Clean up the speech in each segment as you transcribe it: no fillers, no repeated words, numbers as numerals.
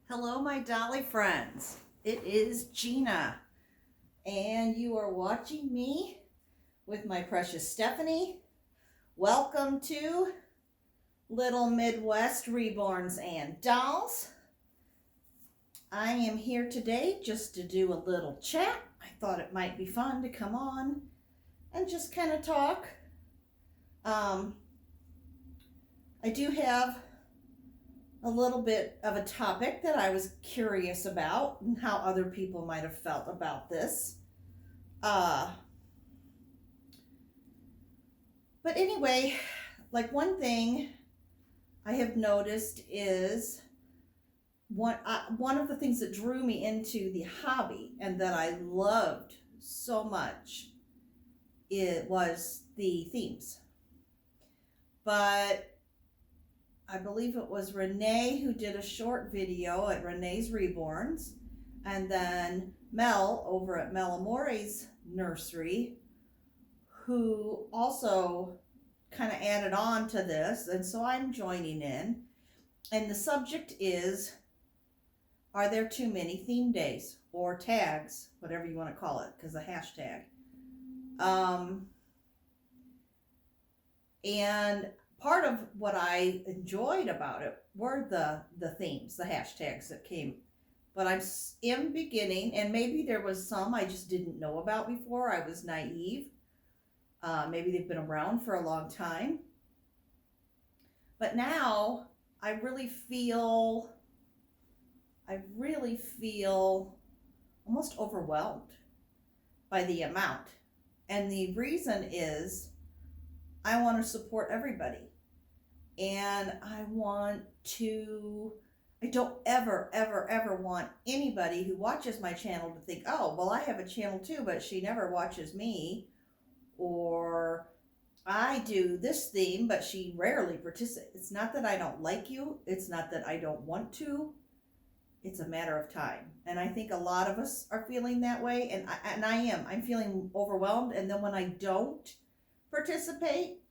Hello, my dolly friends. It is Gina, and you are watching me with my precious Stephanie. Welcome to Little Midwest Reborns and Dolls. I am here today just to do a little chat. I thought it might be fun to come on and just kind of talk. I do have a little bit of a topic that I was curious about and how other people might have felt about this. But anyway, like one thing I have noticed is one of the things that drew me into the hobby and that I loved so much, it was the themes. But I believe it was Renee who did a short video at Renee's Reborns, and then Mel over at Amorè's Nursery, who also kind of added on to this, and so I'm joining in. And the subject is, are there too many theme days or tags, whatever you want to call it, because the hashtag. And part of what I enjoyed about it were the themes, the hashtags that came. But I'm in beginning, and maybe there was some I just didn't know about before. I was naive. Maybe they've been around for a long time. But now I really feel almost overwhelmed by the amount. And the reason is I want to support everybody. And I don't ever want anybody who watches my channel to think, oh, well, I have a channel too, but she never watches me. Or I do this theme, but she rarely participates. It's not that I don't like you. It's not that I don't want to. It's a matter of time. And I think a lot of us are feeling that way. And I am. I'm feeling overwhelmed. And then when I don't participate,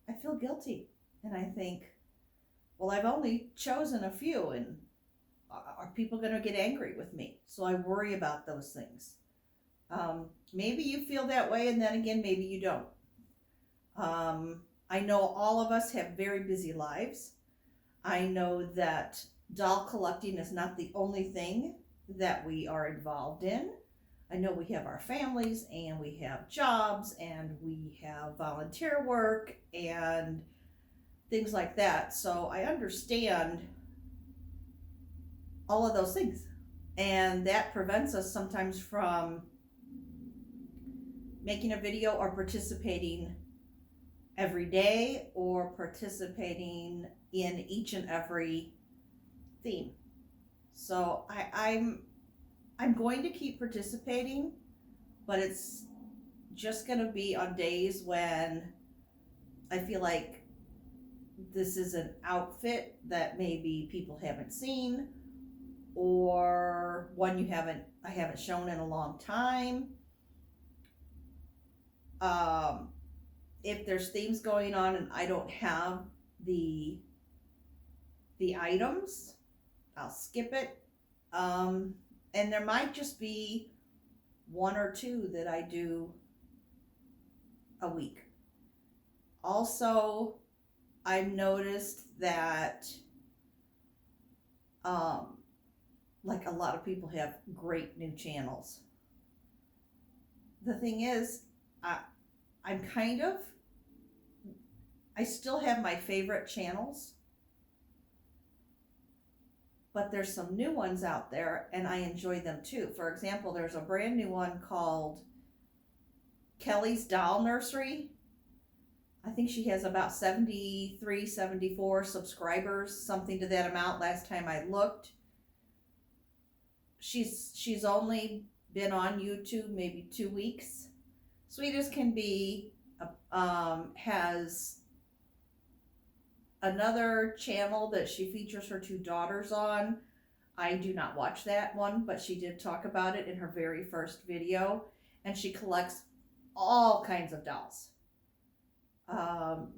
I feel guilty. And I think, well, I've only chosen a few, and are people going to get angry with me? So I worry about those things. Maybe you feel that way, and then again, maybe you don't. I know all of us have very busy lives. I know that doll collecting is not the only thing that we are involved in. I know we have our families, and we have jobs, and we have volunteer work, and things like that. So I understand all of those things. And that prevents us sometimes from making a video or participating every day or participating in each and every theme. So I'm going to keep participating, but it's just going to be on days when I feel like this is an outfit that maybe people haven't seen, or one I haven't shown in a long time. If there's themes going on and I don't have the items, I'll skip it. And there might just be one or two that I do a week. Also, I've noticed that like a lot of people have great new channels. The thing is, I still have my favorite channels, but there's some new ones out there and I enjoy them too. For example, there's a brand new one called Kelly's Doll Nursery. I think she has about 73, 74 subscribers, something to that amount last time I looked. She's only been on YouTube maybe 2 weeks. Sweet as can be, has another channel that she features her two daughters on. I do not watch that one, but she did talk about it in her very first video. And she collects all kinds of dolls.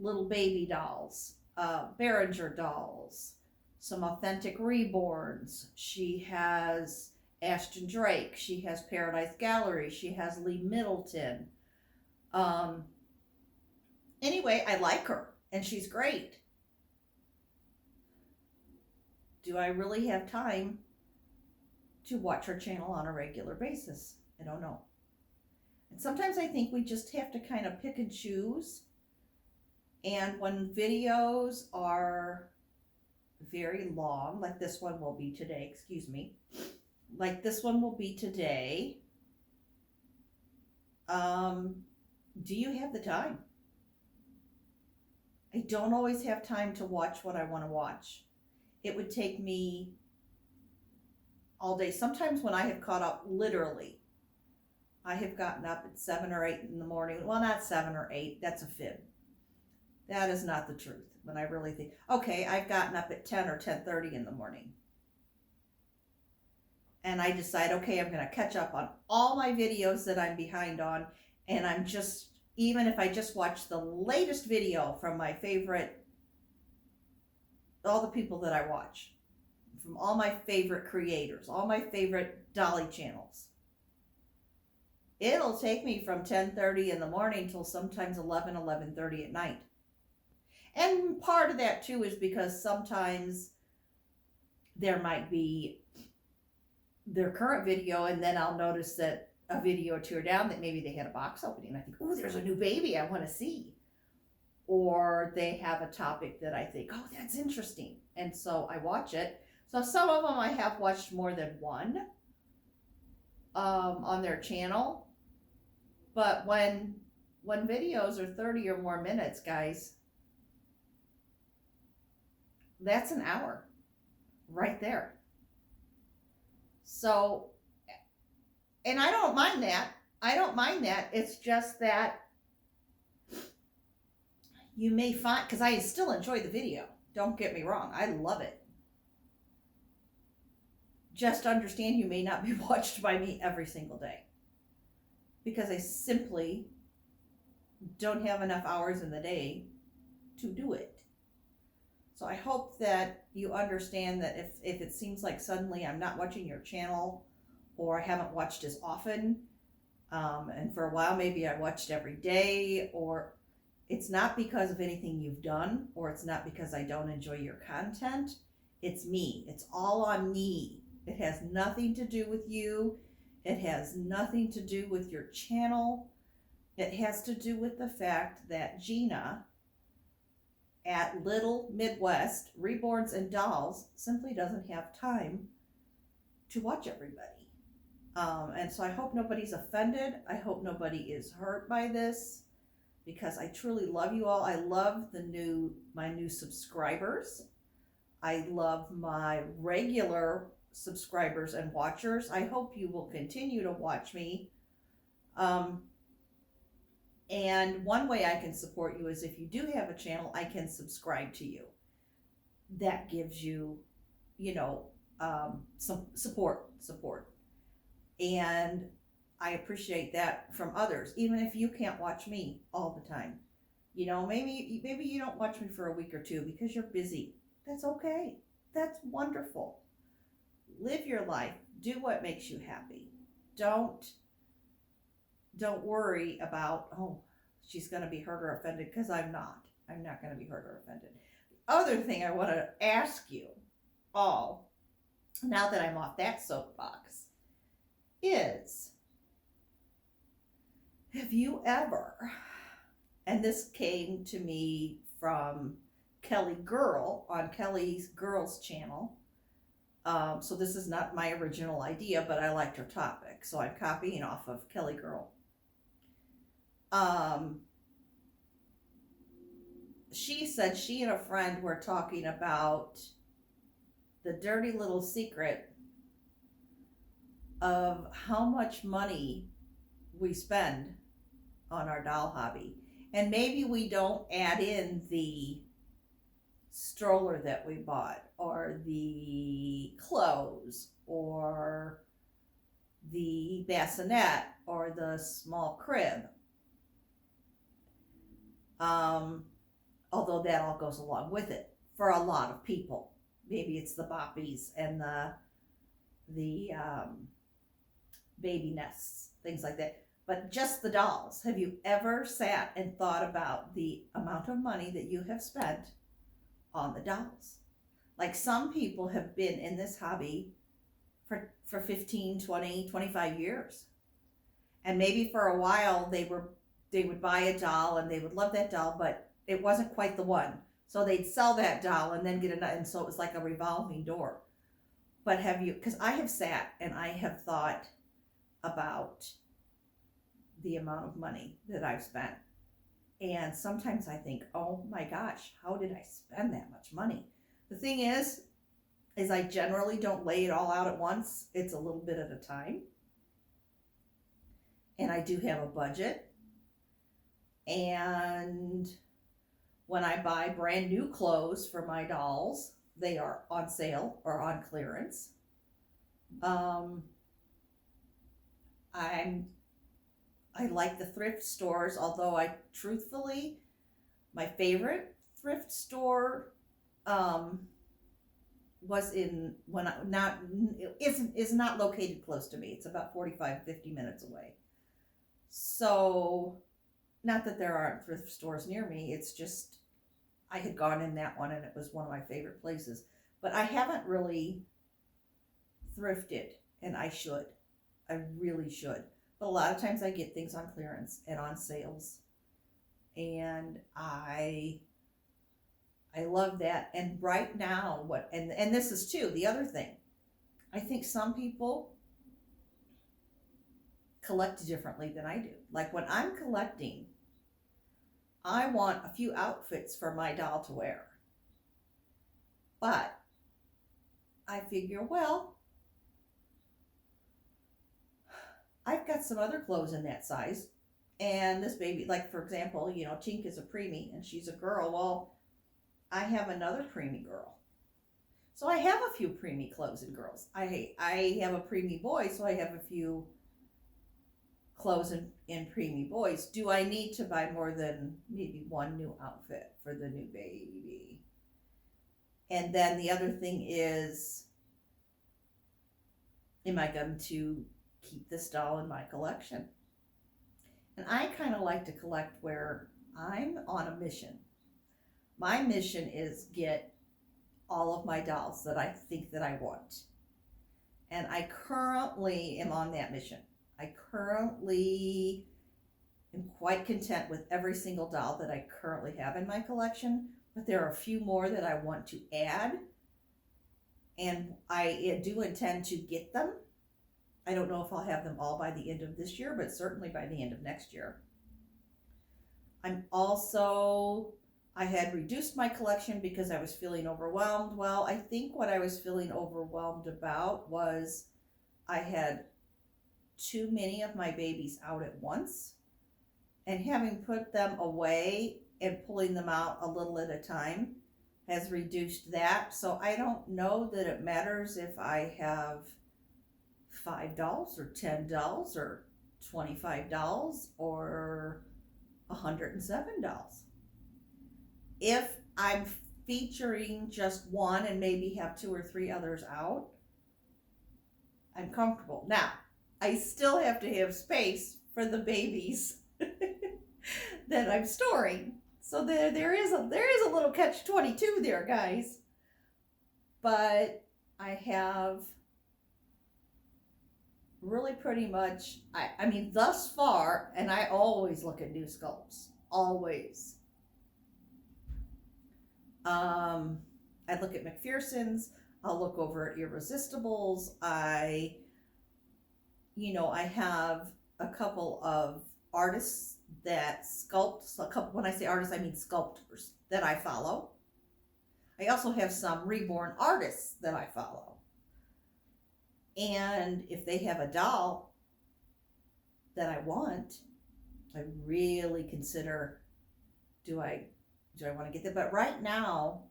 Little baby dolls, Behringer dolls, some authentic reborns. She has Ashton Drake. She has Paradise Gallery. She has Lee Middleton. Anyway, I like her and she's great. Do I really have time to watch her channel on a regular basis? I don't know. And sometimes I think we just have to kind of pick and choose. And when videos are very long, like this one will be today, like this one will be today, do you have the time? I don't always have time to watch what I want to watch. It would take me all day. Sometimes when I have caught up, literally, I have gotten up at 7 or 8 in the morning. Well, not 7 or 8. That's a fib. That is not the truth. When I really think, okay, I've gotten up at 10 or 10:30 in the morning. And I decide, okay, I'm going to catch up on all my videos that I'm behind on. And I'm just, even if I just watch the latest video from my favorite, all the people that I watch, from all my favorite creators, all my favorite Dolly channels, it'll take me from 10:30 in the morning till sometimes 11:30 at night. And part of that too is because sometimes there might be their current video and then I'll notice that a video or two down that maybe they had a box opening. I think, oh, there's a new baby I want to see. Or they have a topic that I think, oh, that's interesting. And so I watch it. So some of them I have watched more than one on their channel. But when videos are 30 or more minutes, guys, that's an hour right there. So, and I don't mind that. It's just that you may find, because I still enjoy the video. Don't get me wrong. I love it. Just understand you may not be watched by me every single day. Because I simply don't have enough hours in the day to do it. So I hope that you understand that if it seems like suddenly I'm not watching your channel or I haven't watched as often, and for a while maybe I watched every day, or it's not because of anything you've done, or it's not because I don't enjoy your content. It's me. It's all on me. It has nothing to do with you. It has nothing to do with your channel. It has to do with the fact that Gina at Little Midwest Reborns and Dolls simply doesn't have time to watch everybody. And so I hope nobody's offended. I hope nobody is hurt by this, because I truly love you all. I love my new subscribers. I love my regular subscribers and watchers. I hope you will continue to watch me. And one way I can support you is if you do have a channel, I can subscribe to you. That gives you, some support. And I appreciate that from others, even if you can't watch me all the time. Maybe you don't watch me for a week or two because you're busy. That's okay. That's wonderful. Live your life. Do what makes you happy. Don't worry about, oh, she's going to be hurt or offended, because I'm not. I'm not going to be hurt or offended. The other thing I want to ask you all, now that I'm off that soapbox, is, have you ever, and this came to me from Kelly Girl on Kelly's Girls channel, so this is not my original idea, but I liked her topic, so I'm copying off of Kelly Girl. She said she and a friend were talking about the dirty little secret of how much money we spend on our doll hobby. And maybe we don't add in the stroller that we bought, or the clothes, or the bassinet, or the small crib. Although that all goes along with it for a lot of people. maybe it's the boppies and the baby nests, things like that. But just the dolls. Have you ever sat and thought about the amount of money that you have spent on the dolls? Like, some people have been in this hobby for 15, 20, 25 years. And maybe for a while they would buy a doll and they would love that doll, but it wasn't quite the one. So they'd sell that doll and then get another, and so it was like a revolving door. But have you, because I have sat and I have thought about the amount of money that I've spent. And sometimes I think, oh my gosh, how did I spend that much money? The thing is I generally don't lay it all out at once. It's a little bit at a time. And I do have a budget. And when I buy brand new clothes for my dolls, they are on sale or on clearance. I like the thrift stores, although truthfully, my favorite thrift store was is not located close to me. It's about 45, 50 minutes away. So, not that there aren't thrift stores near me, it's just I had gone in that one and it was one of my favorite places. But I haven't really thrifted, and I should. I really should. But a lot of times I get things on clearance and on sales. And I love that. And right now, and this is too, the other thing. I think some people collect differently than I do. Like, when I'm collecting, I want a few outfits for my doll to wear. But I figure, well, I've got some other clothes in that size. And this baby, like, for example, Tink is a preemie and she's a girl. Well, I have another preemie girl. So I have a few preemie clothes and girls. I have a preemie boy, so I have a few clothes in preemie boys. Do I need to buy more than maybe one new outfit for the new baby? And then the other thing is, am I going to keep this doll in my collection? And I kind of like to collect where I'm on a mission. My mission is get all of my dolls that I think that I want. And I currently am on that mission. I currently am quite content with every single doll that I currently have in my collection, but there are a few more that I want to add, and I do intend to get them. I don't know if I'll have them all by the end of this year, but certainly by the end of next year. I had reduced my collection because I was feeling overwhelmed. Well, I think what I was feeling overwhelmed about was I had too many of my babies out at once, and having put them away and pulling them out a little at a time has reduced that. So I don't know that it matters if I have 5 dolls or 10 dolls or 25 dolls or 107 dolls. If I'm featuring just one and maybe have 2 or 3 others out, I'm comfortable. Now, I still have to have space for the babies that I'm storing. So there is a little catch-22 there, guys. But I have really pretty much, I mean, thus far, and I always look at new sculpts. Always. I look at McPherson's. I'll look over at Irresistibles. I have a couple of artists that sculpt. When I say artists, I mean sculptors that I follow. I also have some reborn artists that I follow. And if they have a doll that I want, I really consider, do I want to get them? But right now,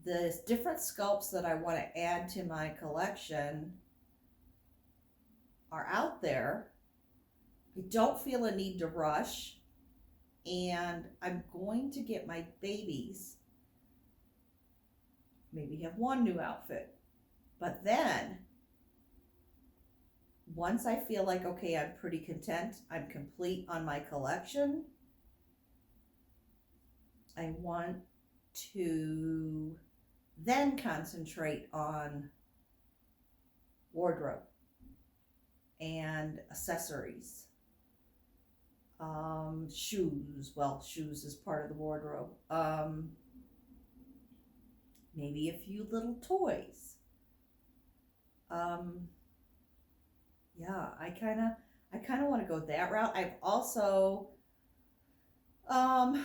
the different sculpts that I want to add to my collection are out there. I don't feel a need to rush, and I'm going to get my babies maybe have one new outfit. But then, once I feel like, okay, I'm pretty content, I'm complete on my collection, I want to then concentrate on wardrobe and accessories. Shoes. Well, shoes is part of the wardrobe. Maybe a few little toys. Yeah, I kind of want to go that route. I've also, I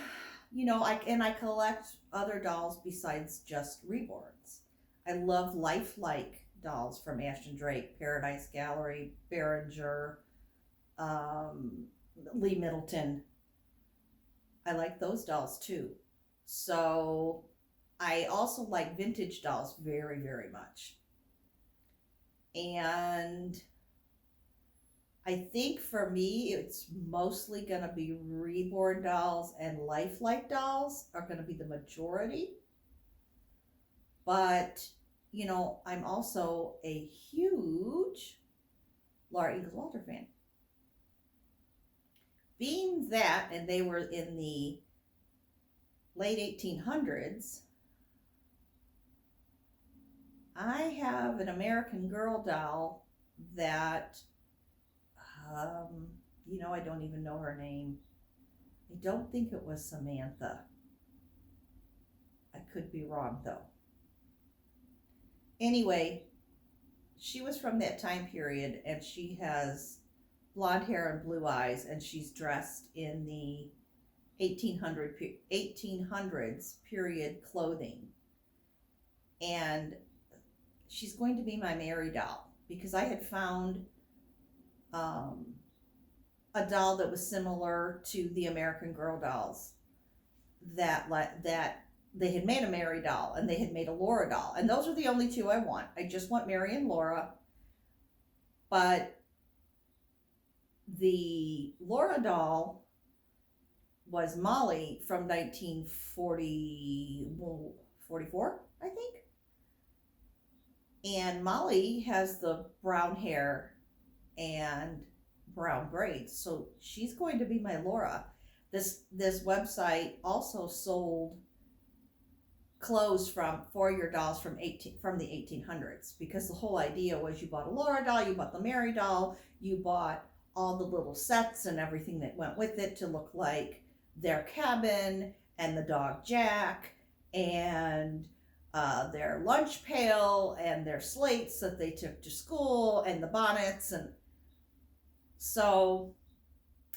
collect other dolls besides just reborns. I love lifelike dolls from Ashton Drake, Paradise Gallery, Behringer, Lee Middleton. I like those dolls too. So I also like vintage dolls very, very much. And I think for me, it's mostly going to be reborn dolls, and lifelike dolls are going to be the majority. But, I'm also a huge Laura Ingalls Walter fan. Being that, and they were in the late 1800s, I have an American Girl doll that, I don't even know her name. I don't think it was Samantha. I could be wrong though. Anyway, she was from that time period, and she has blonde hair and blue eyes, and she's dressed in the 1800s period clothing. And she's going to be my Mary doll, because I had found a doll that was similar to the American Girl dolls, that they had made a Mary doll and they had made a Laura doll, and those are the only two I want. I just want Mary and Laura. But the Laura doll was Molly from 1944, I think. And Molly has the brown hair and brown braids, so she's going to be my Laura. This website also sold clothes for your dolls from the 1800s, because the whole idea was you bought a Laura doll, you bought the Mary doll, you bought all the little sets and everything that went with it to look like their cabin and the dog Jack and their lunch pail and their slates that they took to school and the bonnets, and so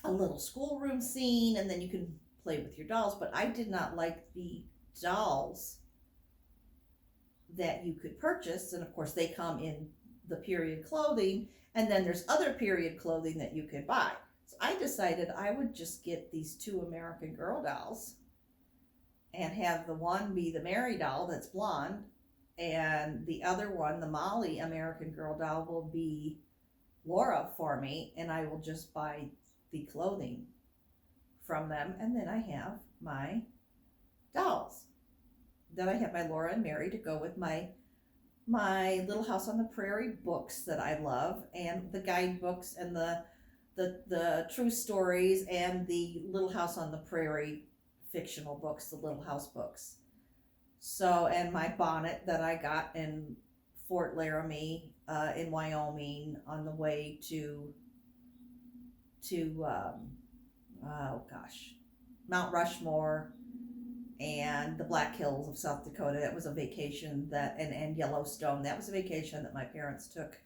a little schoolroom scene, and then you can play with your dolls. But I did not like the dolls that you could purchase, and of course they come in the period clothing, and then there's other period clothing that you could buy. So I decided I would just get these two American Girl dolls and have the one be the Mary doll that's blonde, and the other one, the Molly American Girl doll, will be Laura for me, and I will just buy the clothing from them, and then I have my dolls. Then I have my Laura and Mary to go with my Little House on the Prairie books that I love, and the guidebooks, and the true stories, and the Little House on the Prairie fictional books, the Little House books. So, and my bonnet that I got in Fort Laramie in Wyoming on the way to Mount Rushmore and the Black Hills of South Dakota. That was a vacation and Yellowstone. That was a vacation that my parents took,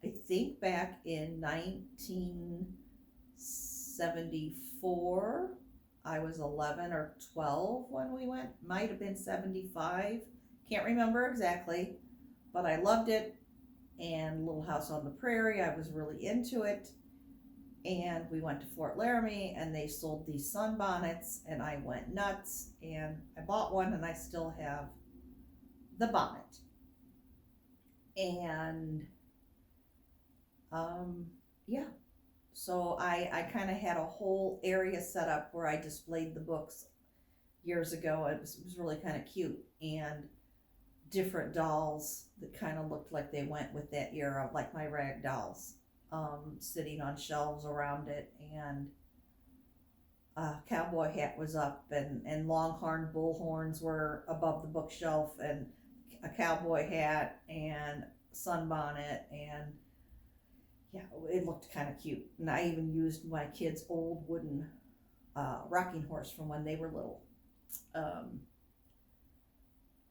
I think, back in 1974. I was 11 or 12 when we went. Might have been 75. Can't remember exactly, but I loved it. And Little House on the Prairie, I was really into it. And we went to Fort Laramie, and they sold these sunbonnets, and I went nuts, and I bought one, and I still have the bonnet. And yeah, so I kind of had a whole area set up where I displayed the books years ago. It was really kind of cute. And different dolls that kind of looked like they went with that era, like my rag dolls, sitting on shelves around it, and a cowboy hat was up, and longhorn bullhorns were above the bookshelf, and a cowboy hat and sunbonnet, and yeah, it looked kind of cute. And I even used my kids' old wooden rocking horse from when they were little, um,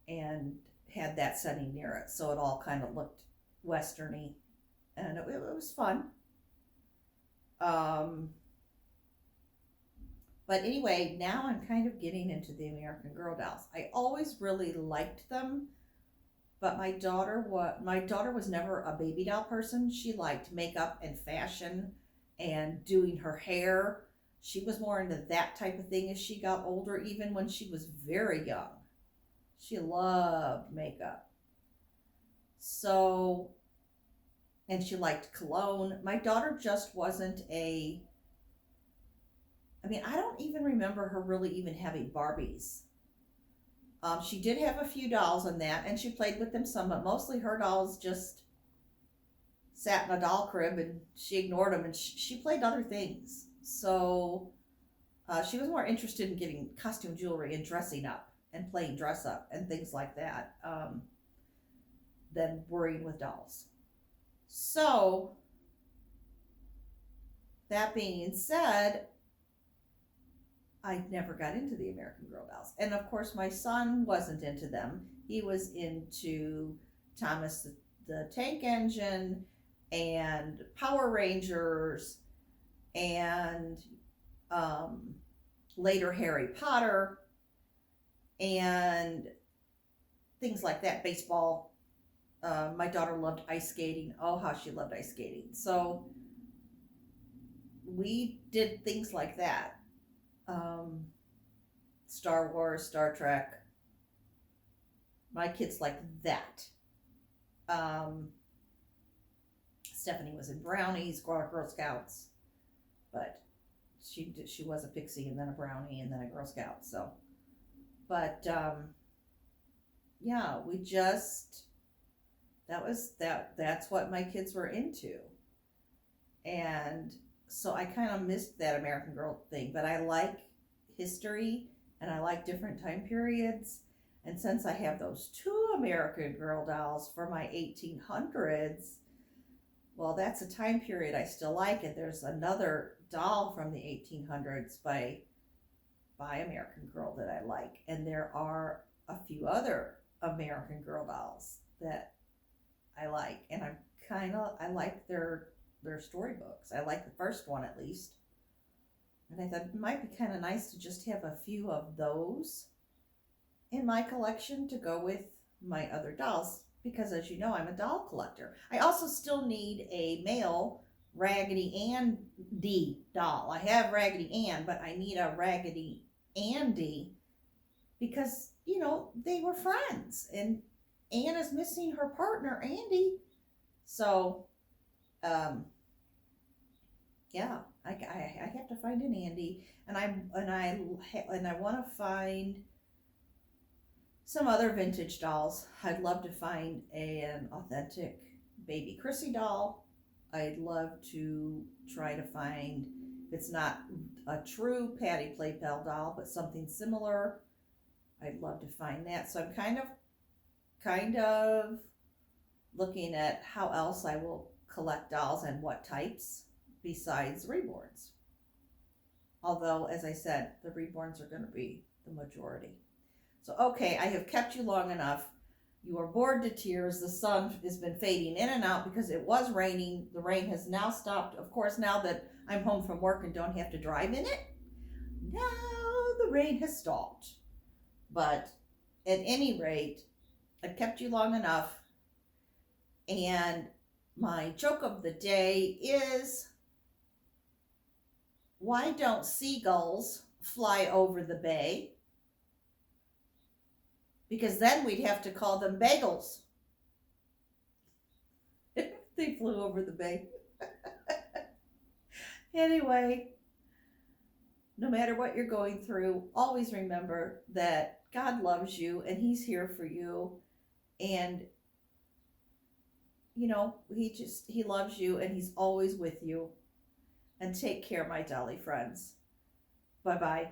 and had that setting near it, so it all kind of looked westerny, and it was fun. Um, but anyway, now I'm kind of getting into the American Girl dolls. I always really liked them, but my daughter was never a baby doll person. She liked makeup and fashion and doing her hair. She was more into that type of thing as she got older, even when she was very young. She loved makeup. So, and she liked cologne. My daughter just wasn't I don't even remember her really even having Barbies. She did have a few dolls in that, and she played with them some, but mostly her dolls just sat in a doll crib and she ignored them, and she played other things. So she was more interested in getting costume jewelry and dressing up and playing dress up and things like that, than worrying with dolls. So, that being said, I never got into the American Girl dolls. And of course, my son wasn't into them. He was into Thomas the Tank Engine and Power Rangers and later Harry Potter and things like that, baseball. My daughter loved ice skating. Oh, how she loved ice skating. So we did things like that. Star Wars, Star Trek. My kids liked that. Stephanie was in Brownies, Girl Scouts, but she was a pixie and then a brownie and then a Girl Scout. So, but yeah, we just that's what my kids were into, and so I kind of missed that American Girl thing. But I like history and I like different time periods. And since I have those two American Girl dolls for my 1800s, well, that's a time period I still like. And there's another doll from the 1800s by American Girl that I like. And there are a few other American Girl dolls that I like. And I like their storybooks. I like the first one at least. And I thought it might be kind of nice to just have a few of those in my collection to go with my other dolls, because as you know, I'm a doll collector. I also still need a male Raggedy Andy doll. I have Raggedy Ann, but I need a Raggedy Andy because, they were friends, and Ann is missing her partner, Andy. So, yeah, I have to find an Andy, and I want to find some other vintage dolls. I'd love to find an authentic baby Chrissy doll. I'd love to try to find, if it's not a true Patty Playpal doll, but something similar. I'd love to find that. So I'm kind of looking at how else I will collect dolls and what types besides reborns. Although, as I said, the reborns are going to be the majority. So, okay, I have kept you long enough. You are bored to tears. The sun has been fading in and out because it was raining. The rain has now stopped. Of course, now that I'm home from work and don't have to drive in it, now the rain has stopped. But at any rate, I've kept you long enough. And my joke of the day is, why don't seagulls fly over the bay? Because then we'd have to call them bagels if they flew over the bay. Anyway, no matter what you're going through, always remember that God loves you and He's here for you. And, you know, he loves you and he's always with you. And take care, my dolly friends. Bye bye.